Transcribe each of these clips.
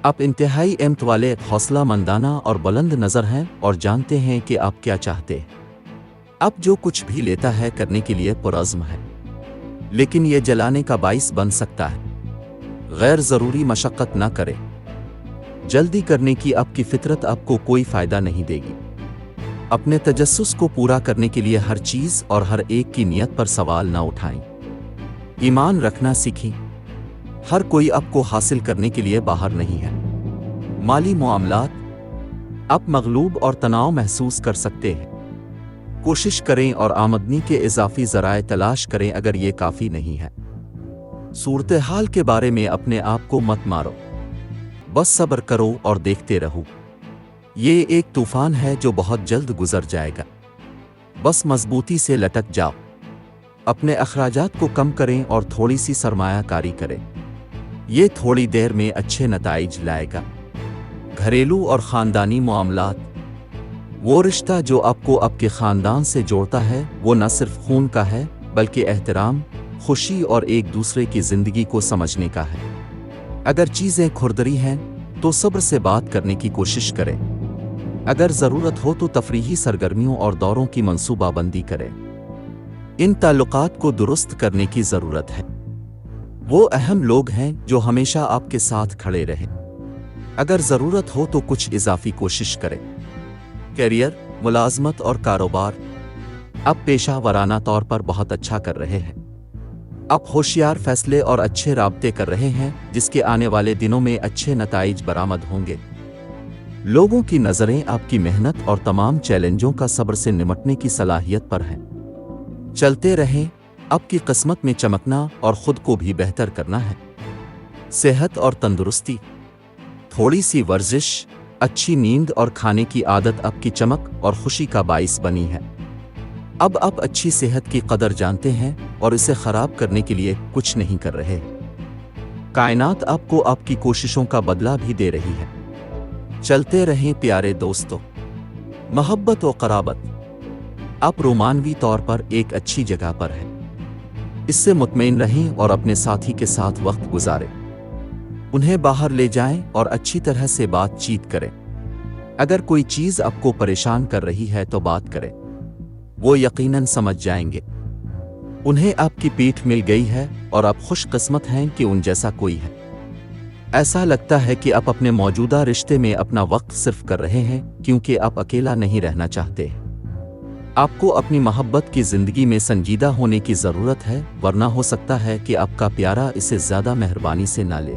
آپ انتہائی احترام والے، حوصلہ مندانہ اور بلند نظر ہیں اور جانتے ہیں کہ آپ کیا چاہتے ہیں۔ آپ جو کچھ بھی لیتا ہے کرنے کے لیے پرعزم ہے، لیکن یہ جلانے کا باعث بن سکتا ہے۔ غیر ضروری مشقت نہ کریں۔ جلدی کرنے کی آپ کی فطرت آپ کو کوئی فائدہ نہیں دے گی۔ اپنے تجسس کو پورا کرنے کے لیے ہر چیز اور ہر ایک کی نیت پر سوال نہ اٹھائیں۔ ایمان رکھنا سیکھیں۔ ہر کوئی آپ کو حاصل کرنے کے لیے باہر نہیں ہے۔ مالی معاملات، آپ مغلوب اور تناؤ محسوس کر سکتے ہیں۔ کوشش کریں اور آمدنی کے اضافی ذرائع تلاش کریں اگر یہ کافی نہیں ہے۔ صورتحال کے بارے میں اپنے آپ کو مت مارو، بس صبر کرو اور دیکھتے رہو۔ یہ ایک طوفان ہے جو بہت جلد گزر جائے گا، بس مضبوطی سے لٹک جاؤ۔ اپنے اخراجات کو کم کریں اور تھوڑی سی سرمایہ کاری کریں، یہ تھوڑی دیر میں اچھے نتائج لائے گا۔ گھریلو اور خاندانی معاملات، وہ رشتہ جو آپ کو آپ کے خاندان سے جوڑتا ہے وہ نہ صرف خون کا ہے بلکہ احترام، خوشی اور ایک دوسرے کی زندگی کو سمجھنے کا ہے۔ اگر چیزیں کھردری ہیں تو صبر سے بات کرنے کی کوشش کریں۔ اگر ضرورت ہو تو تفریحی سرگرمیوں اور دوروں کی منصوبہ بندی کریں۔ ان تعلقات کو درست کرنے کی ضرورت ہے۔ وہ اہم لوگ ہیں جو ہمیشہ آپ کے ساتھ کھڑے رہیں۔ اگر ضرورت ہو تو کچھ اضافی کوشش کریں۔ کیریئر، ملازمت اور کاروبار، اب پیشہ ورانہ طور پر بہت اچھا کر رہے ہیں۔ آپ ہوشیار فیصلے اور اچھے رابطے کر رہے ہیں جس کے آنے والے دنوں میں اچھے نتائج برآمد ہوں گے۔ لوگوں کی نظریں آپ کی محنت اور تمام چیلنجوں کا صبر سے نمٹنے کی صلاحیت پر ہیں۔ چلتے رہیں، آپ کی قسمت میں چمکنا اور خود کو بھی بہتر کرنا ہے۔ صحت اور تندرستی، تھوڑی سی ورزش، اچھی نیند اور کھانے کی عادت آپ کی چمک اور خوشی کا باعث بنی ہے۔ اب آپ اچھی صحت کی قدر جانتے ہیں اور اسے خراب کرنے کے لیے کچھ نہیں کر رہے۔ کائنات آپ کو آپ کی کوششوں کا بدلہ بھی دے رہی ہے۔ چلتے رہیں پیارے دوستو۔ محبت و قرابت، آپ رومانوی طور پر ایک اچھی جگہ پر ہیں۔ اس سے مطمئن رہیں اور اپنے ساتھی کے ساتھ وقت گزاریں۔ انہیں باہر لے جائیں اور اچھی طرح سے بات چیت کریں۔ اگر کوئی چیز آپ کو پریشان کر رہی ہے تو بات کریں، وہ یقیناً سمجھ جائیں گے۔ انہیں آپ کی پیٹھ مل گئی ہے اور آپ خوش قسمت ہیں کہ ان جیسا کوئی ہے۔ ایسا لگتا ہے کہ آپ اپنے موجودہ رشتے میں اپنا وقت صرف کر رہے ہیں کیونکہ آپ اکیلا نہیں رہنا چاہتے۔ آپ کو اپنی محبت کی زندگی میں سنجیدہ ہونے کی ضرورت ہے، ورنہ ہو سکتا ہے کہ آپ کا پیارا اسے زیادہ مہربانی سے نہ لے۔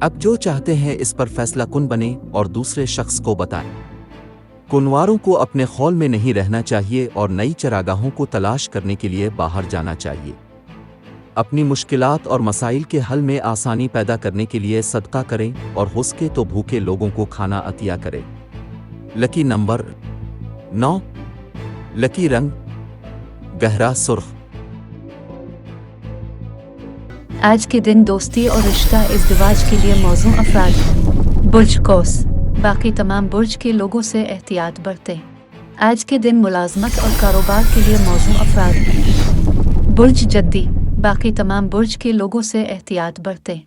آپ جو چاہتے ہیں اس پر فیصلہ کن بنیں اور دوسرے شخص کو بتائیں۔ کنواروں کو اپنے خول میں نہیں رہنا چاہیے اور نئی چراگاہوں کو تلاش کرنے کے لیے باہر جانا چاہیے۔ اپنی مشکلات اور مسائل کے حل میں آسانی پیدا کرنے کے لیے صدقہ کریں اور ہو سکے تو بھوکے لوگوں کو کھانا عطیہ کریں۔ لکی نمبر 9، لکی رنگ گہرا سرخ۔ آج کے دن دوستی اور رشتہ ازدواج کے لیے موزوں افراد۔ برج قوس، باقی تمام برج کے لوگوں سے احتیاط برتیں۔ آج کے دن ملازمت اور کاروبار کے لیے موزوں افراد۔ برج جدی، باقی تمام برج کے لوگوں سے احتیاط برتیں۔